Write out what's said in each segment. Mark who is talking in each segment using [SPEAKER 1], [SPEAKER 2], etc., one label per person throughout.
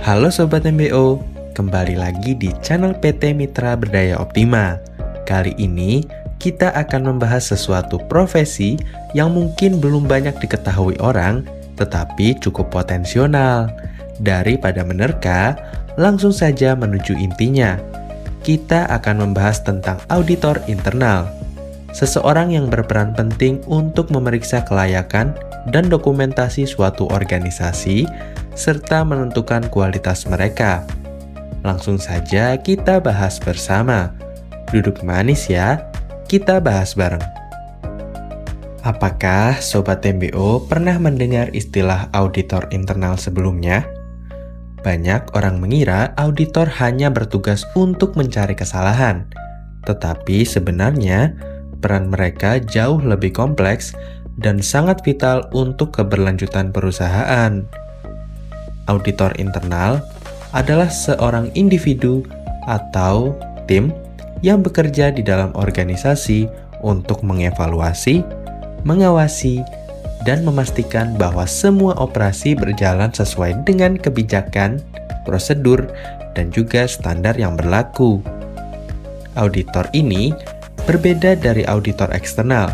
[SPEAKER 1] Halo Sobat MBO, kembali lagi di channel PT Mitra Berdaya Optima. Kali ini kita akan membahas sesuatu profesi yang mungkin belum banyak diketahui orang, tetapi cukup potensial. Daripada menerka, langsung saja menuju intinya. Kita akan membahas tentang auditor internal. Seseorang yang berperan penting untuk memeriksa kelayakan dan dokumentasi suatu organisasi, serta menentukan kualitas mereka. Langsung saja kita bahas bersama. Duduk manis ya, kita bahas bareng. Apakah Sobat MBO pernah mendengar istilah auditor internal sebelumnya? Banyak orang mengira auditor hanya bertugas untuk mencari kesalahan, tetapi sebenarnya peran mereka jauh lebih kompleks dan sangat vital untuk keberlanjutan perusahaan. Auditor internal adalah seorang individu atau tim yang bekerja di dalam organisasi untuk mengevaluasi, mengawasi, dan memastikan bahwa semua operasi berjalan sesuai dengan kebijakan, prosedur, dan juga standar yang berlaku. Auditor ini berbeda dari auditor eksternal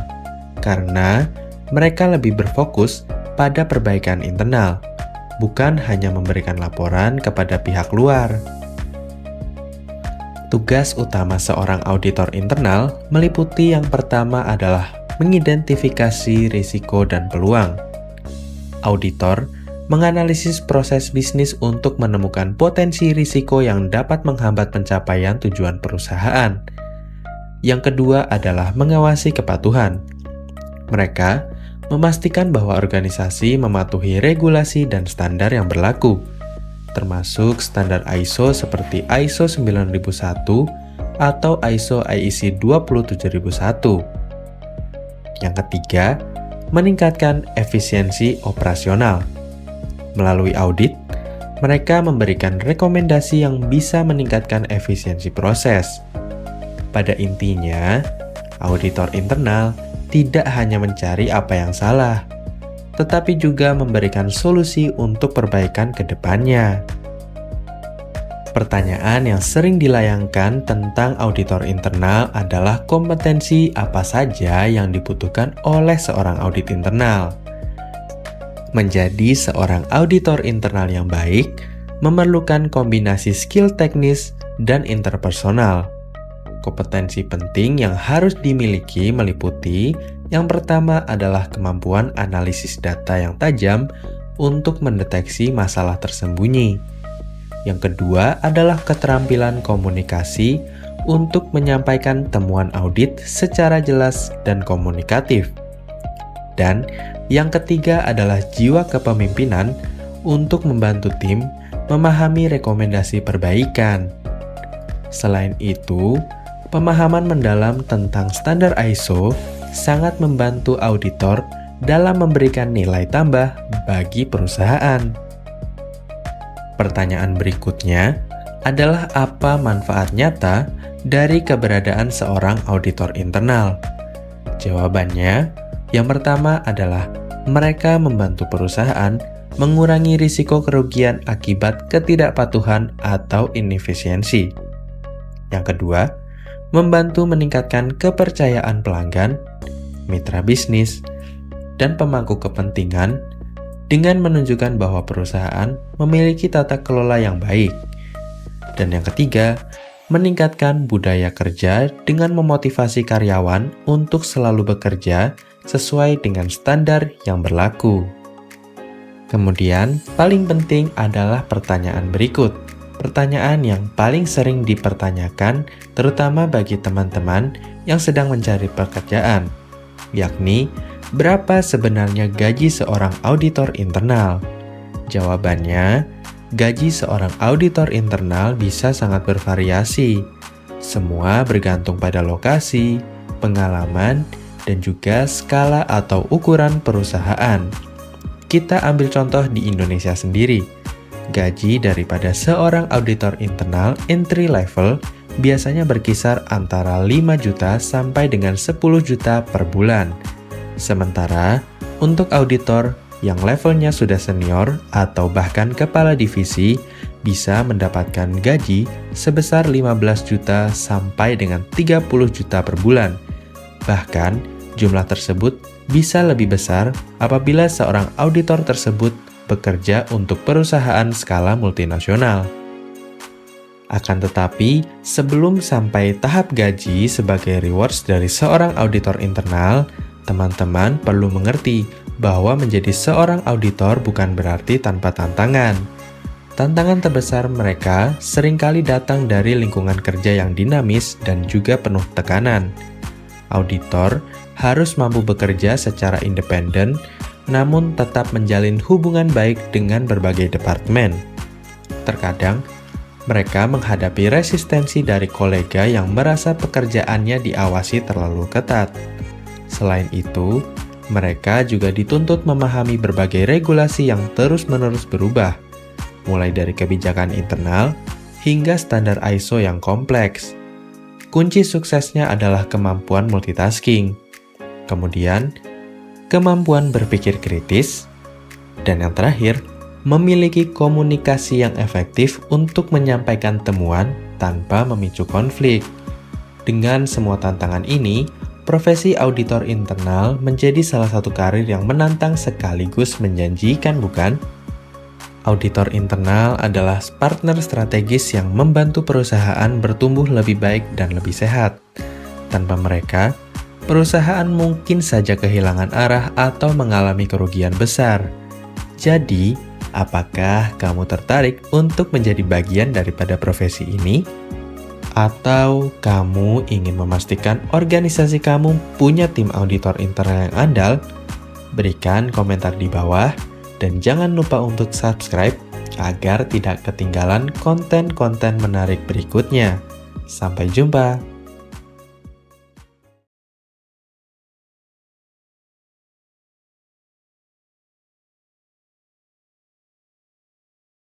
[SPEAKER 1] karena mereka lebih berfokus pada perbaikan internal, bukan hanya memberikan laporan kepada pihak luar. Tugas utama seorang auditor internal meliputi yang pertama adalah mengidentifikasi risiko dan peluang. Auditor menganalisis proses bisnis untuk menemukan potensi risiko yang dapat menghambat pencapaian tujuan perusahaan. Yang kedua adalah mengawasi kepatuhan. Mereka memastikan bahwa organisasi mematuhi regulasi dan standar yang berlaku, termasuk standar ISO seperti ISO 9001 atau ISO IEC 27001. Yang ketiga, meningkatkan efisiensi operasional. Melalui audit, mereka memberikan rekomendasi yang bisa meningkatkan efisiensi proses. Pada intinya, auditor internal tidak hanya mencari apa yang salah, tetapi juga memberikan solusi untuk perbaikan ke depannya. Pertanyaan yang sering dilayangkan tentang auditor internal adalah kompetensi apa saja yang dibutuhkan oleh seorang audit internal. Menjadi seorang auditor internal yang baik memerlukan kombinasi skill teknis dan interpersonal. Kompetensi penting yang harus dimiliki meliputi yang pertama adalah kemampuan analisis data yang tajam untuk mendeteksi masalah tersembunyi. Yang kedua adalah keterampilan komunikasi untuk menyampaikan temuan audit secara jelas dan komunikatif. Dan yang ketiga adalah jiwa kepemimpinan untuk membantu tim memahami rekomendasi perbaikan. Selain itu, pemahaman mendalam tentang standar ISO sangat membantu auditor dalam memberikan nilai tambah bagi perusahaan. Pertanyaan berikutnya adalah apa manfaat nyata dari keberadaan seorang auditor internal? Jawabannya, yang pertama adalah mereka membantu perusahaan mengurangi risiko kerugian akibat ketidakpatuhan atau inefisiensi. Yang kedua, membantu meningkatkan kepercayaan pelanggan, mitra bisnis, dan pemangku kepentingan dengan menunjukkan bahwa perusahaan memiliki tata kelola yang baik. Dan yang ketiga, meningkatkan budaya kerja dengan memotivasi karyawan untuk selalu bekerja sesuai dengan standar yang berlaku. Kemudian, paling penting adalah pertanyaan berikut. Pertanyaan yang paling sering dipertanyakan terutama bagi teman-teman yang sedang mencari pekerjaan, yakni berapa sebenarnya gaji seorang auditor internal? Jawabannya, gaji seorang auditor internal bisa sangat bervariasi. Semua bergantung pada lokasi, pengalaman, dan juga skala atau ukuran perusahaan. Kita ambil contoh di Indonesia sendiri. Gaji daripada seorang auditor internal entry level biasanya berkisar antara 5 juta sampai dengan 10 juta per bulan. Sementara, untuk auditor yang levelnya sudah senior atau bahkan kepala divisi bisa mendapatkan gaji sebesar 15 juta sampai dengan 30 juta per bulan. Bahkan, jumlah tersebut bisa lebih besar apabila seorang auditor tersebut bekerja untuk perusahaan skala multinasional. Akan tetapi, sebelum sampai tahap gaji sebagai rewards dari seorang auditor internal, teman-teman perlu mengerti bahwa menjadi seorang auditor bukan berarti tanpa tantangan. Tantangan terbesar mereka seringkali datang dari lingkungan kerja yang dinamis dan juga penuh tekanan. Auditor harus mampu bekerja secara independen, namun tetap menjalin hubungan baik dengan berbagai departemen. Terkadang, mereka menghadapi resistensi dari kolega yang merasa pekerjaannya diawasi terlalu ketat. Selain itu, mereka juga dituntut memahami berbagai regulasi yang terus-menerus berubah, mulai dari kebijakan internal hingga standar ISO yang kompleks. Kunci suksesnya adalah kemampuan multitasking, kemudian kemampuan berpikir kritis, dan yang terakhir, memiliki komunikasi yang efektif untuk menyampaikan temuan tanpa memicu konflik. Dengan semua tantangan ini, profesi auditor internal menjadi salah satu karir yang menantang sekaligus menjanjikan, bukan? Auditor internal adalah partner strategis yang membantu perusahaan bertumbuh lebih baik dan lebih sehat. Tanpa mereka, perusahaan mungkin saja kehilangan arah atau mengalami kerugian besar. Jadi, apakah kamu tertarik untuk menjadi bagian daripada profesi ini? Atau kamu ingin memastikan organisasi kamu punya tim auditor internal yang andal? Berikan komentar di bawah dan jangan lupa untuk subscribe agar tidak ketinggalan konten-konten menarik berikutnya. Sampai jumpa!